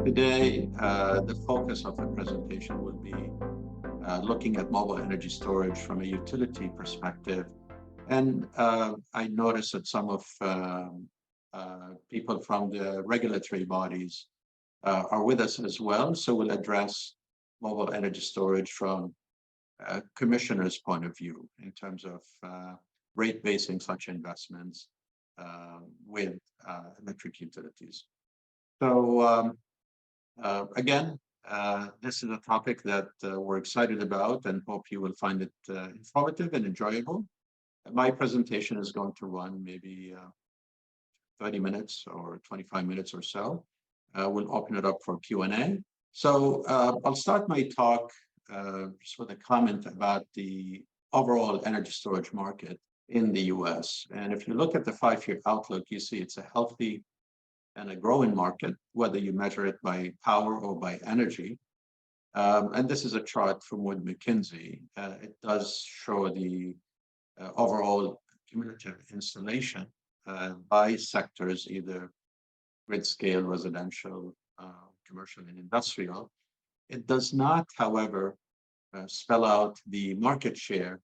Today, the focus of the presentation will be looking at mobile energy storage from a utility perspective. And I noticed that some of people from the regulatory bodies are with us as well. So we'll address mobile energy storage from a commissioner's point of view in terms of rate basing such investments with electric utilities. So this is a topic that we're excited about and hope you will find it informative and enjoyable. My presentation is going to run maybe 30 minutes or 25 minutes or so. We'll open it up for Q&A. So I'll start my talk just with a comment about the overall energy storage market in the US. And if you look at the 5-year outlook, you see it's a healthy and a growing market, whether you measure it by power or by energy. And this is a chart from Wood Mackenzie. It does show the overall cumulative installation by sectors, either grid scale, residential, commercial, and industrial. It does not, however, spell out the market share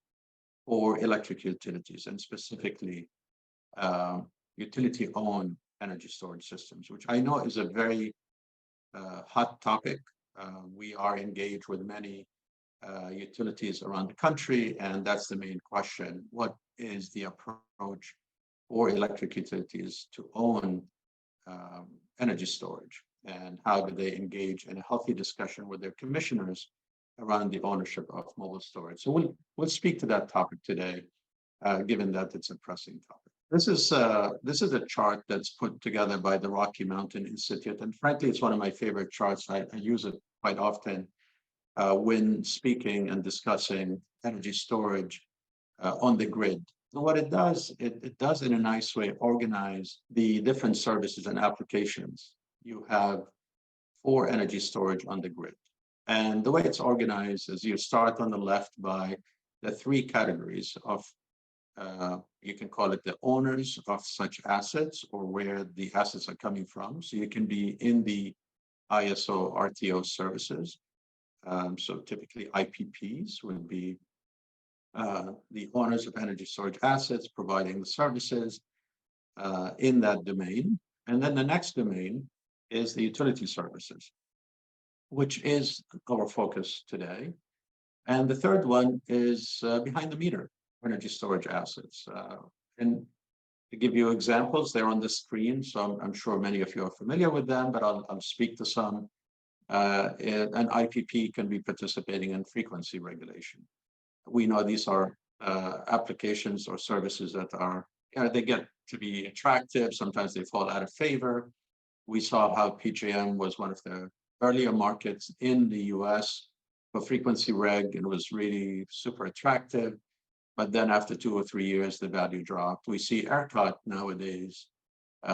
for electric utilities and specifically utility-owned energy storage systems, which I know is a very hot topic. We are engaged with many utilities around the country, and that's the main question. What is the approach for electric utilities to own energy storage? And how do they engage in a healthy discussion with their commissioners around the ownership of mobile storage? So we'll speak to that topic today, given that it's a pressing topic. This is a chart that's put together by the Rocky Mountain Institute, and frankly, it's one of my favorite charts. I use it quite often when speaking and discussing energy storage on the grid. And what it does, it does in a nice way organize the different services and applications you have for energy storage on the grid. And the way it's organized is you start on the left by the 3 categories of you can call it the owners of such assets or where the assets are coming from. So you can be in the ISO RTO services. So typically IPPs would be the owners of energy storage assets providing the services in that domain. And then the next domain is the utility services, which is our focus today. And the third one is behind the meter energy storage assets. And to give you examples, they're on the screen, so I'm sure many of you are familiar with them, but I'll speak to some. An IPP can be participating in frequency regulation. We know these are applications or services that are, they get to be attractive. Sometimes they fall out of favor. We saw how PJM was one of the earlier markets in the US for frequency reg. It was really super attractive. But then after 2 or 3 years, the value dropped. We see ERCOT nowadays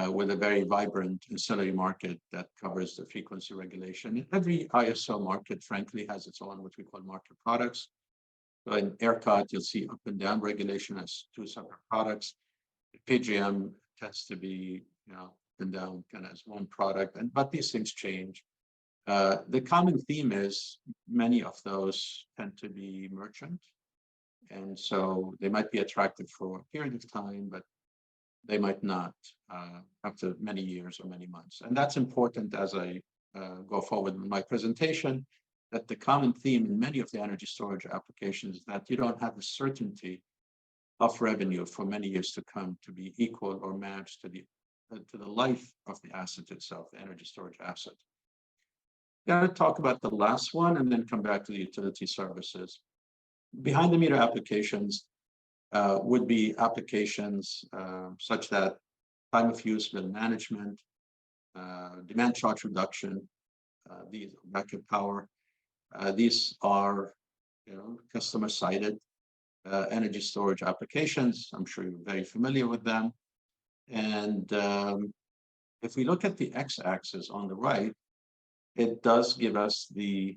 with a very vibrant ancillary market that covers the frequency regulation. Every ISO market, frankly, has its own, what we call market products. So in ERCOT, you'll see up and down regulation as 2 separate products. PJM tends to be, up and down kind of as one product, but these things change. The common theme is many of those tend to be merchant. And so they might be attractive for a period of time, but they might not after many years or many months. And that's important as I go forward with my presentation, that the common theme in many of the energy storage applications is that you don't have the certainty of revenue for many years to come to be equal or matched to the life of the asset itself, the energy storage asset. I'm going to talk about the last one and then come back to the utility services. Behind the meter applications would be applications such that time of use bill management, demand charge reduction, these backup power. These are customer cited energy storage applications. I'm sure you're very familiar with them. And if we look at the x-axis on the right, it does give us the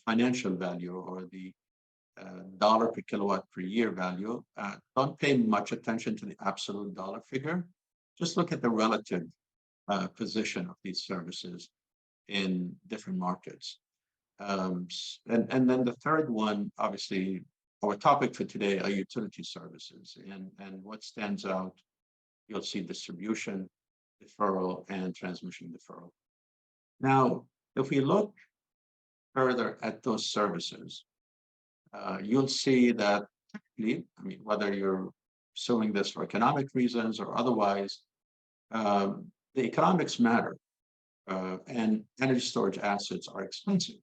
financial value or the dollar per kilowatt per year value. Don't pay much attention to the absolute dollar figure. Just look at the relative position of these services in different markets. And then the third one, obviously, our topic for today are utility services. And what stands out, you'll see distribution, deferral, and transmission deferral. Now, if we look further at those services, you'll see that typically, I mean, whether you're pursuing this for economic reasons or otherwise, the economics matter, and energy storage assets are expensive.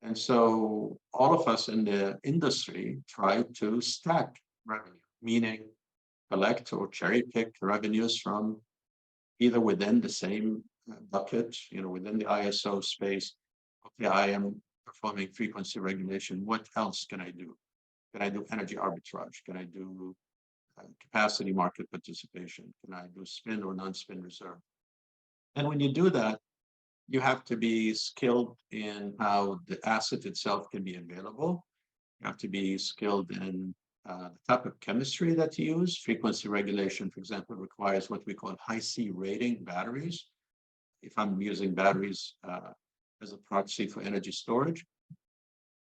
And so all of us in the industry try to stack revenue, meaning collect or cherry pick revenues from either within the same bucket, within the ISO space. Okay, I am performing frequency regulation. What else can I do? Can I do energy arbitrage? Can I do capacity market participation? Can I do spin or non-spin reserve? And when you do that, you have to be skilled in how the asset itself can be available. You have to be skilled in the type of chemistry that you use. Frequency regulation, for example, requires what we call high C rating batteries. If I'm using batteries as a proxy for energy storage.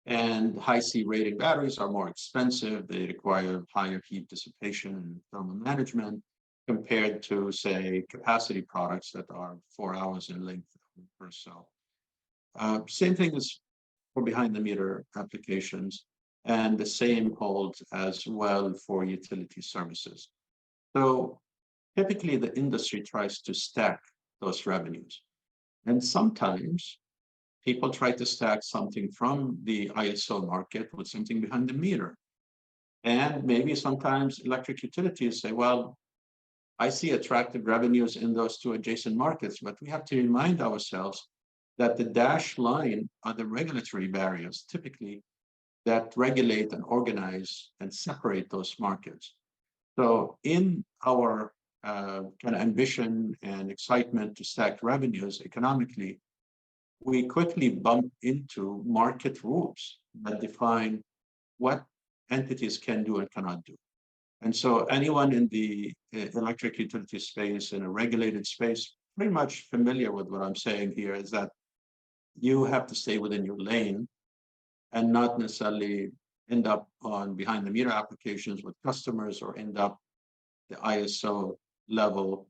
And high C rating batteries are more expensive. They require higher heat dissipation and thermal management compared to, say, capacity products that are 4 hours in length or so. Same thing is for behind the meter applications, and the same holds as well for utility services. So typically the industry tries to stack those revenues. And sometimes people try to stack something from the ISO market with something behind the meter. And maybe sometimes electric utilities say, well, I see attractive revenues in those two adjacent markets, but we have to remind ourselves that the dashed line are the regulatory barriers, typically, that regulate and organize and separate those markets. So in our kind of ambition and excitement to stack revenues economically, we quickly bump into market rules that define what entities can do and cannot do. And so anyone in the electric utility space, in a regulated space, pretty much familiar with what I'm saying here is that you have to stay within your lane and not necessarily end up on behind the meter applications with customers or end up the ISO level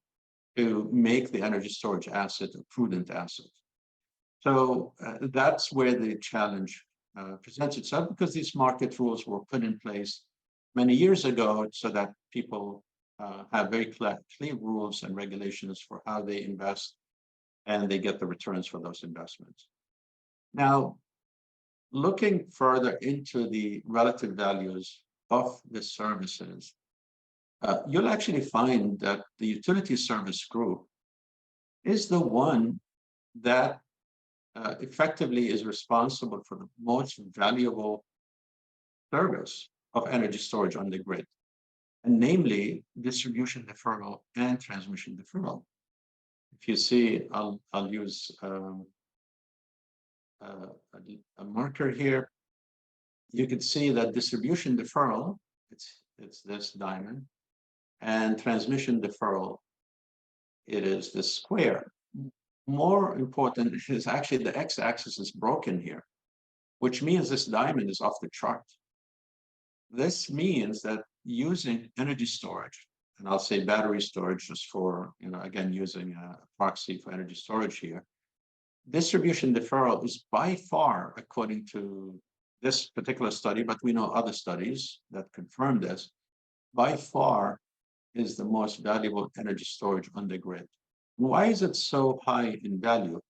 to make the energy storage asset a prudent asset. So that's where the challenge presents itself, because these market rules were put in place many years ago so that people have very clear rules and regulations for how they invest and they get the returns for those investments. Now, looking further into the relative values of the services, you'll actually find that the utility service group is the one that effectively is responsible for the most valuable service of energy storage on the grid, and namely distribution deferral and transmission deferral. If you see, I'll use a marker here. You can see that distribution deferral, it's this diamond, and transmission deferral, it is this square. More important is actually the x-axis is broken here, which means this diamond is off the chart. This means that using energy storage, and I'll say battery storage just for, again, using a proxy for energy storage here, distribution deferral is by far, according to this particular study, but we know other studies that confirm this, by far is the most valuable energy storage on the grid. Why is it so high in value?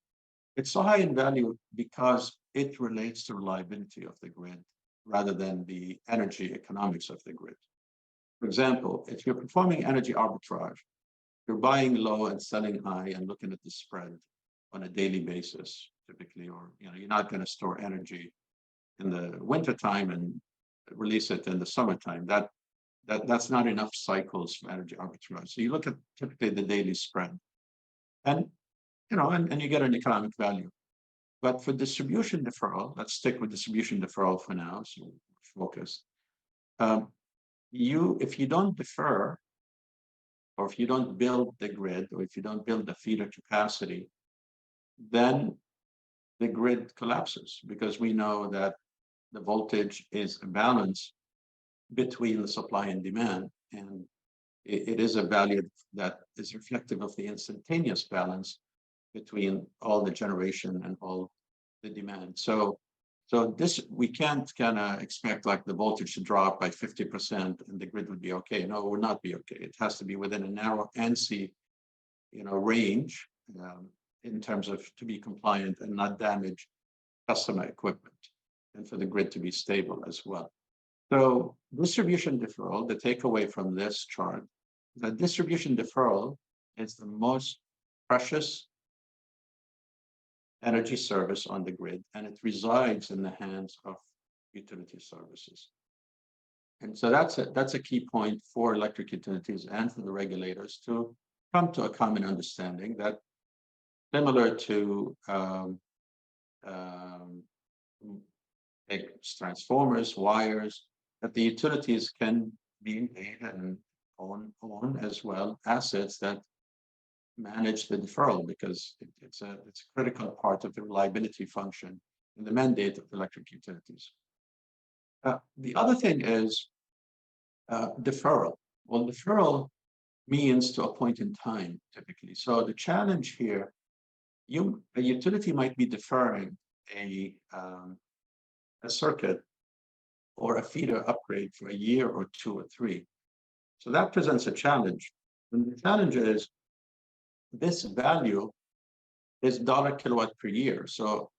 It's so high in value because it relates to reliability of the grid rather than the energy economics of the grid. For example, if you're performing energy arbitrage, you're buying low and selling high and looking at the spread on a daily basis, typically, or you're not going to store energy in the wintertime and release it in the summertime. That's not enough cycles for energy arbitrage. So you look at typically the daily spread. And you get an economic value. But for distribution deferral, let's stick with distribution deferral for now, so focus. If you don't defer, or if you don't build the grid, or if you don't build the feeder capacity, then the grid collapses because we know that the voltage is a balance between the supply and demand. And it is a value that is reflective of the instantaneous balance between all the generation and all the demand. So this, we can't kind of expect like the voltage to drop by 50% and the grid would be okay. No, it would not be okay. It has to be within a narrow ANSI, range in terms of to be compliant and not damage customer equipment and for the grid to be stable as well. So distribution deferral, the takeaway from this chart, that distribution deferral is the most precious energy service on the grid, and it resides in the hands of utility services. And so that's a key point for electric utilities and for the regulators to come to a common understanding that similar to transformers, wires, that the utilities can be engaged and own as well assets that manage the deferral because it's a critical part of the reliability function and the mandate of electric utilities. The other thing is deferral. Well, deferral means to a point in time typically. So the challenge here, a utility might be deferring a circuit or a feeder upgrade for a year or two or three. So that presents a challenge. And the challenge is this value is $kilowatt per year. So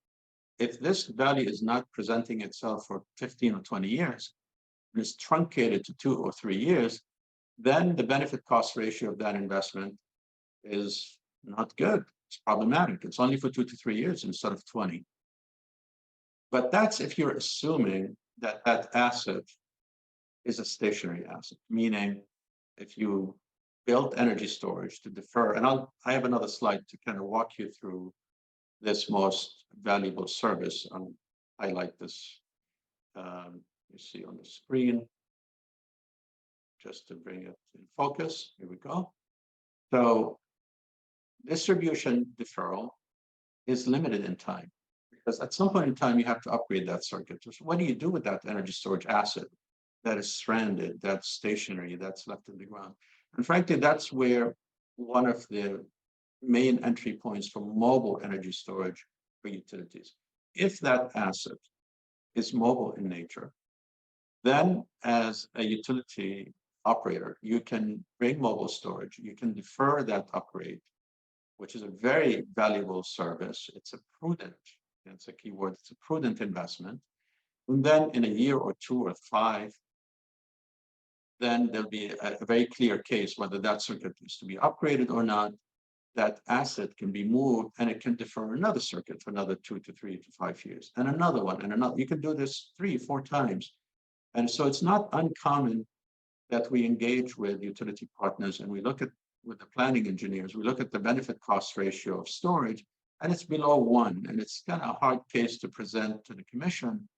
if this value is not presenting itself for 15 or 20 years, and is truncated to 2 or 3 years, then the benefit cost ratio of that investment is not good. It's problematic. It's only for 2 to 3 years instead of 20. But that's if you're assuming that that asset is a stationary asset, meaning if you built energy storage to defer, and I have another slide to kind of walk you through this most valuable service. I'll highlight this, you see on the screen, just to bring it in focus. Here we go. So distribution deferral is limited in time because at some point in time, you have to upgrade that circuit. So what do you do with that energy storage asset that is stranded, that's stationary, that's left in the ground? And frankly, that's where one of the main entry points for mobile energy storage for utilities. If that asset is mobile in nature, then as a utility operator, you can bring mobile storage, you can defer that upgrade, which is a very valuable service. It's a prudent, it's a key word, it's a prudent investment. And then in a year or 2 or 5, then there'll be a very clear case whether that circuit is to be upgraded or not. That asset can be moved and it can defer another circuit for another 2 to 3 to 5 years, and another one and another. You can do this 3, 4 times. And so it's not uncommon that we engage with utility partners and we look at, with the planning engineers, we look at the benefit cost ratio of storage, and it's below 1. And it's kind of a hard case to present to the commission.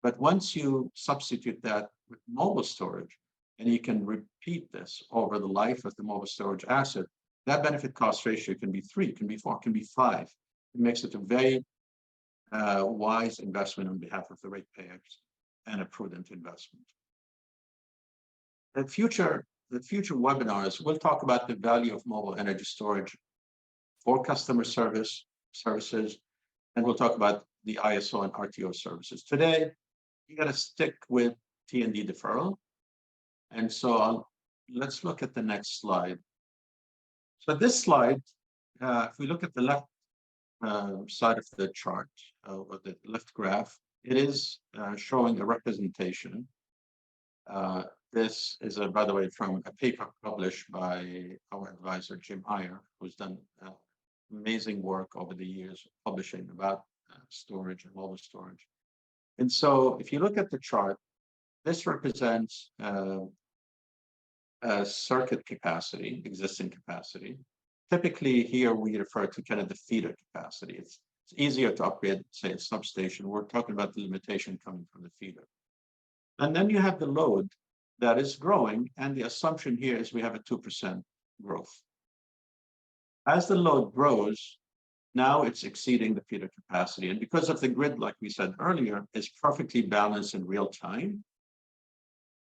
But once you substitute that with mobile storage, and you can repeat this over the life of the mobile storage asset, that benefit cost ratio can be 3, can be 4, can be 5. It makes it a very wise investment on behalf of the ratepayers and a prudent investment. The future webinars, we'll talk about the value of mobile energy storage for customer services, and we'll talk about the ISO and RTO services. Today, you got to stick with T&D deferral. And so let's look at the next slide. So this slide, if we look at the left side of the chart, or the left graph, it is showing a representation. This is, by the way, from a paper published by our advisor, Jim Iyer, who's done amazing work over the years publishing about storage and mobile storage. And so if you look at the chart, this represents circuit capacity, existing capacity. Typically here we refer to kind of the feeder capacity. It's easier to upgrade, say, a substation. We're talking about the limitation coming from the feeder. And then you have the load that is growing, and the assumption here is we have a 2% growth. As the load grows, Now it's exceeding the feeder capacity. And because of the grid, like we said earlier, is perfectly balanced in real time,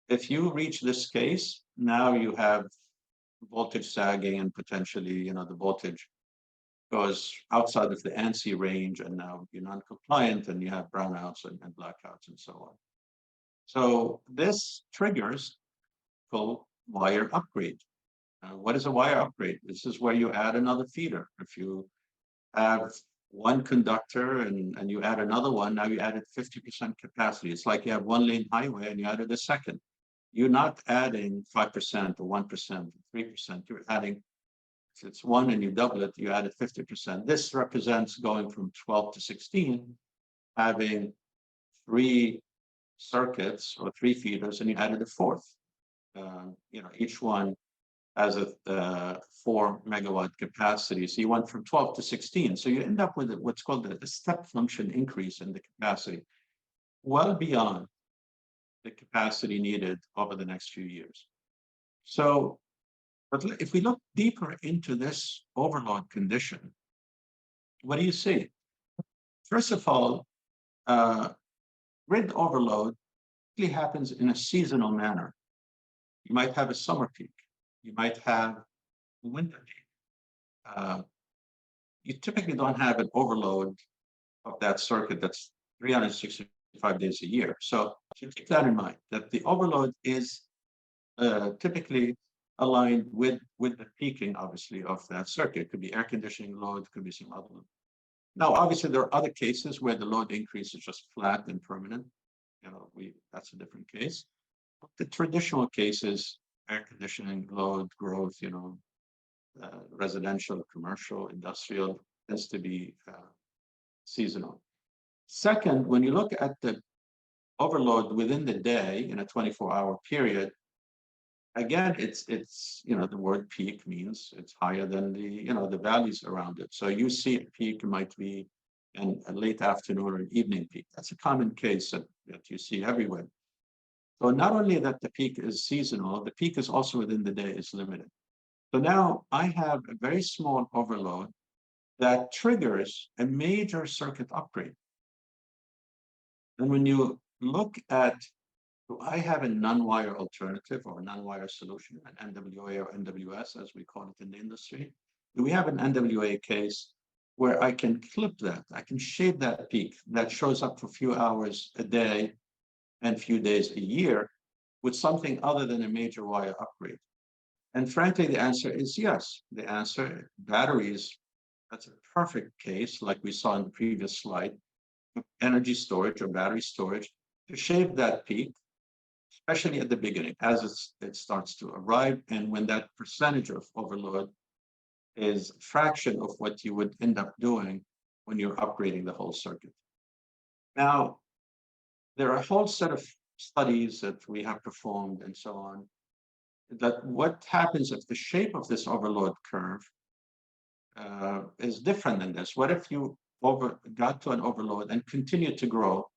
if you reach this case, now you have voltage sagging and potentially, the voltage goes outside of the ANSI range, and now you're non-compliant and you have brownouts and blackouts and so on. So this triggers full wire upgrade. What is a wire upgrade? This is where you add another feeder. If you have one conductor and you add another one, now you added 50% capacity. It's like you have one lane highway and you added a second. You're not adding 5% or 1%, 3%. You're adding, if it's one and you double it, you added 50%. This represents going from 12 to 16, having three circuits or three feeders, and you added a fourth. Each one has a 4 megawatt capacity. So you went from 12 to 16. So you end up with what's called a step function increase in the capacity, well beyond the capacity needed over the next few years. So, but if we look deeper into this overload condition, what do you see? First of all, grid overload really happens in a seasonal manner. You might have a summer peak. You might have a winter peak. You typically don't have an overload of that circuit that's 365 days a year. So keep that in mind, that the overload is typically aligned with the peaking, obviously, of that circuit. It could be air conditioning load, could be some other load. Now, obviously, there are other cases where the load increase is just flat and permanent. That's a different case. But the traditional cases, air conditioning load growth, residential, commercial, industrial, tends to be seasonal. Second, when you look at the overload within the day in a 24-hour period, again, it's the word peak means it's higher than the values around it. So you see a peak might be a late afternoon or an evening peak. That's a common case that you see everywhere. So not only that the peak is seasonal, the peak is also within the day is limited. So now I have a very small overload that triggers a major circuit upgrade. And when you look at, do I have a non-wire alternative or a non-wire solution, an NWA or NWS, as we call it in the industry? Do we have an NWA case where I can clip that? I can shade that peak that shows up for a few hours a day and few days a year with something other than a major wire upgrade? And frankly, the answer is yes. The answer, batteries, that's a perfect case, like we saw in the previous slide, energy storage or battery storage, to shave that peak, especially at the beginning, as it starts to arrive, and when that percentage of overload is a fraction of what you would end up doing when you're upgrading the whole circuit. Now, there are a whole set of studies that we have performed and so on, that what happens if the shape of this overload curve is different than this. What if you got to an overload and continued to grow?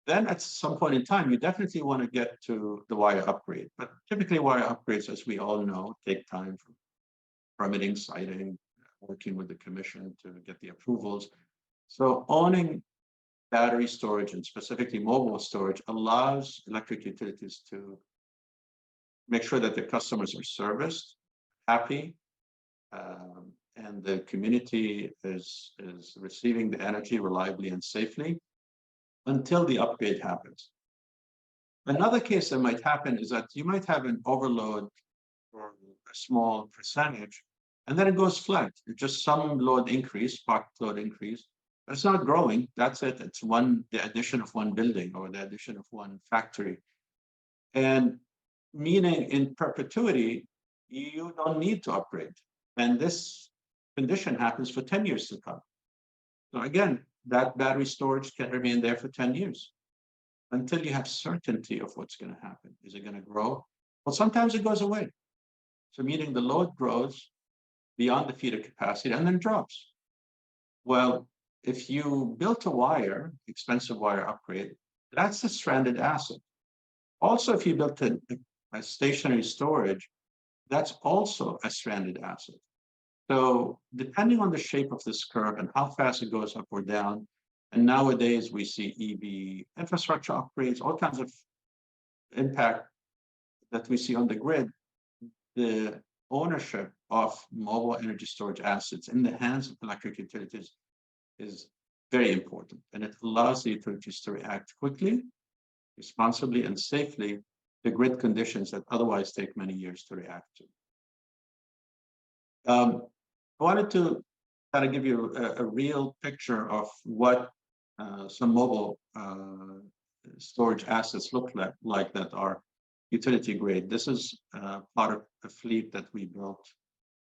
Then at some point in time, you definitely want to get to the wire upgrade. But typically wire upgrades, as we all know, take time for permitting, siting, working with the commission to get the approvals. So owning battery storage and specifically mobile storage allows electric utilities to make sure that their customers are serviced, happy, and the community is receiving the energy reliably and safely until the upgrade happens. Another case that might happen is that you might have an overload for a small percentage, and then it goes flat. It's just some load increase, pocket load increase, but it's not growing. That's it. It's the addition of one building or the addition of one factory. And meaning in perpetuity, you don't need to upgrade. And this condition happens for 10 years to come. So again, that battery storage can remain there for 10 years until you have certainty of what's going to happen. Is it going to grow? Well, sometimes it goes away. So meaning the load grows beyond the feeder capacity and then drops. Well, if you built a wire, expensive wire upgrade, that's a stranded asset. Also, if you built a stationary storage, that's also a stranded asset. So depending on the shape of this curve and how fast it goes up or down, and nowadays we see EV infrastructure upgrades, all kinds of impact that we see on the grid, the ownership of mobile energy storage assets in the hands of electric utilities is very important. And it allows the utilities to react quickly, responsibly, and safely to grid conditions that otherwise take many years to react to. I wanted to kind of give you a real picture of what some mobile storage assets look like that are utility grade. This is part of a fleet that we built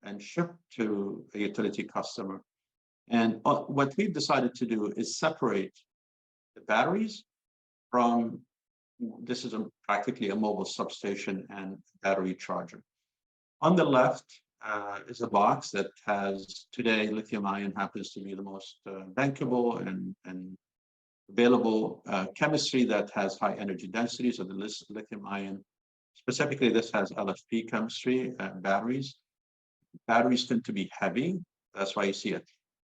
and shipped to a utility customer. And what we've decided to do is separate the batteries from, this is practically a mobile substation and battery charger. On the left is a box that has, today, lithium ion happens to be the most bankable and available chemistry that has high energy density. So the lithium ion, specifically this has LFP chemistry batteries. Batteries tend to be heavy. That's why you see a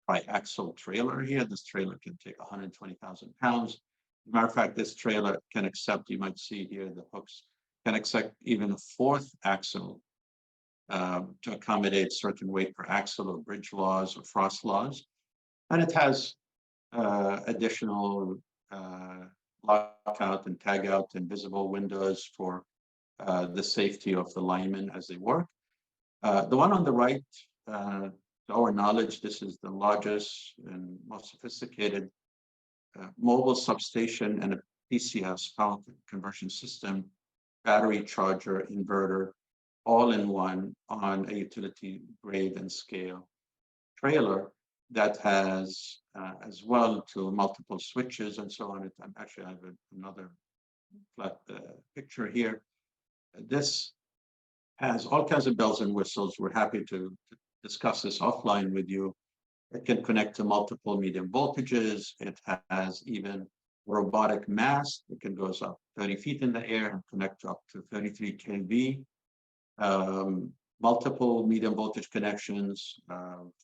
tri-axle trailer here. This trailer can take 120,000 pounds. As a matter of fact, this trailer can accept, you might see here, the hooks can accept even a fourth axle to accommodate certain weight per axle or bridge laws or frost laws. And it has additional lockout and tag out and visible windows for the safety of the linemen as they work. The one on the right, to our knowledge, this is the largest and most sophisticated mobile substation and a PCS, power conversion system, battery charger, inverter, all in one on a utility grade and scale trailer that has as well to multiple switches and so on. Actually, I have another flat picture here. This has all kinds of bells and whistles. We're happy to discuss this offline with you. It can connect to multiple medium voltages. It has even robotic mast. It can go up 30 feet in the air and connect up to 33 kV. Multiple medium voltage connections,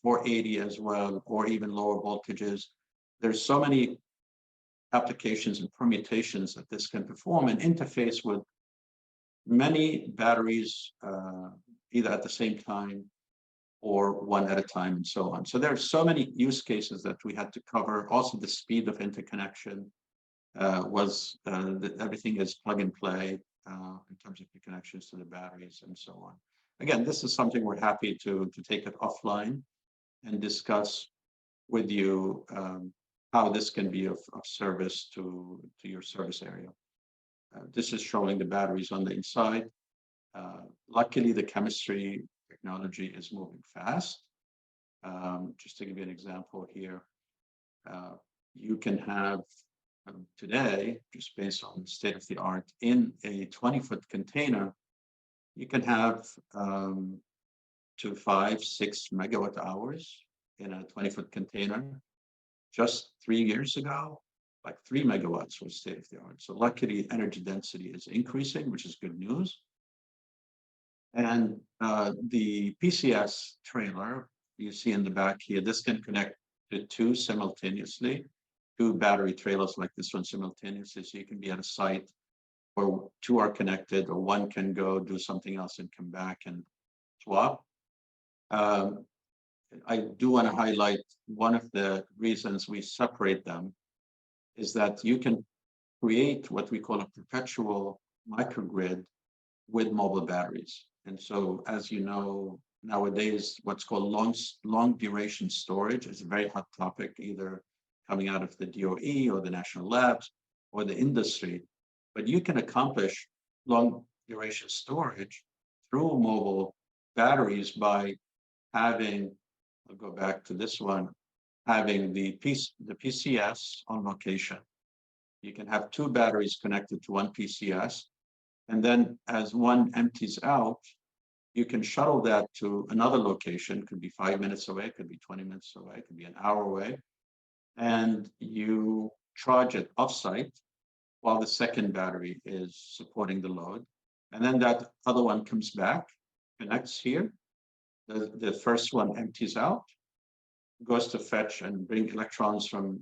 480 as well, or even lower voltages. There's so many applications and permutations that this can perform and interface with many batteries, either at the same time or one at a time and so on. So there are so many use cases that we had to cover. Also, the speed of interconnection was that everything is plug and play in terms of the connections to the batteries and so on. Again, this is something we're happy to take it offline and discuss with you how this can be of service to your service area. This is showing the batteries on the inside. Luckily, the chemistry technology is moving fast. Just to give you an example here, you can have today, just based on the state of the art, in a 20-foot container, you can have to 5-6 megawatt hours in a 20-foot container. Just 3 years ago, like 3 megawatts was state of the art. So luckily, energy density is increasing, which is good news. And the PCS trailer you see in the back here, this can connect to two simultaneously, two battery trailers like this one simultaneously. So you can be at a site where two are connected, or one can go do something else and come back and swap. I do want to highlight one of the reasons we separate them is that you can create what we call a perpetual microgrid with mobile batteries. And so, as you know, nowadays, what's called long duration storage is a very hot topic, either coming out of the DOE or the national labs or the industry. But you can accomplish long duration storage through mobile batteries by having, I'll go back to this one, having the PCS on location. You can have two batteries connected to one PCS. And then as one empties out, you can shuttle that to another location. It could be 5 minutes away, it could be 20 minutes away, it could be an hour away. And you charge it offsite while the second battery is supporting the load. And then that other one comes back, connects here, The first one empties out, goes to fetch and bring electrons from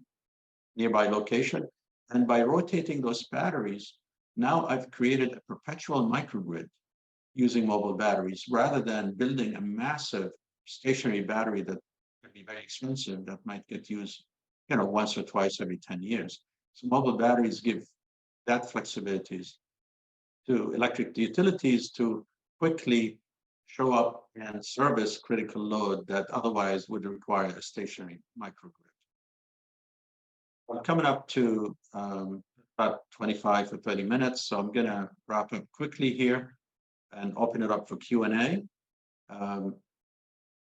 nearby location. And by rotating those batteries, now I've created a perpetual microgrid using mobile batteries rather than building a massive stationary battery that could be very expensive that might get used, once or twice every 10 years. So mobile batteries give that flexibilities to electric utilities to quickly show up and service critical load that otherwise would require a stationary microgrid. I'm coming up to about 25 or 30 minutes, so I'm going to wrap up quickly here and open it up for Q&A.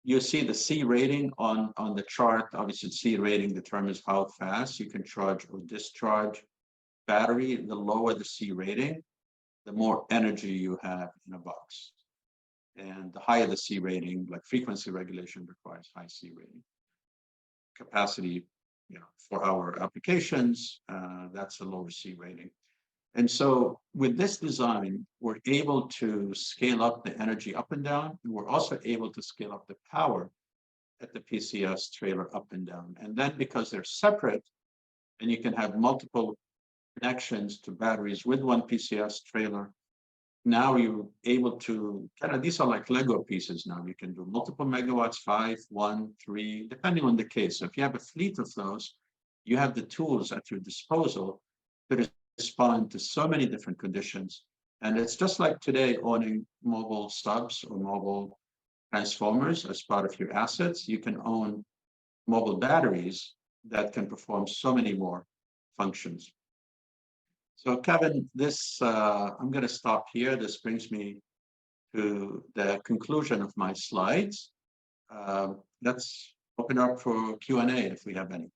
You see the C rating on the chart. Obviously, C rating determines how fast you can charge or discharge battery. The lower the C rating, the more energy you have in a box. And the higher the C rating, like frequency regulation requires high C rating. Capacity, for our applications, that's a lower C rating. And so with this design, we're able to scale up the energy up and down. And we're also able to scale up the power at the PCS trailer up and down. And then because they're separate, and you can have multiple connections to batteries with one PCS trailer, now you're able to these are like Lego pieces now. You can do multiple megawatts, 5, 1, 3, depending on the case. So if you have a fleet of those, you have the tools at your disposal to respond to so many different conditions. And it's just like today owning mobile subs or mobile transformers as part of your assets. You can own mobile batteries that can perform so many more functions. So Kevin, I'm going to stop here. This brings me to the conclusion of my slides. Let's open up for Q&A if we have any.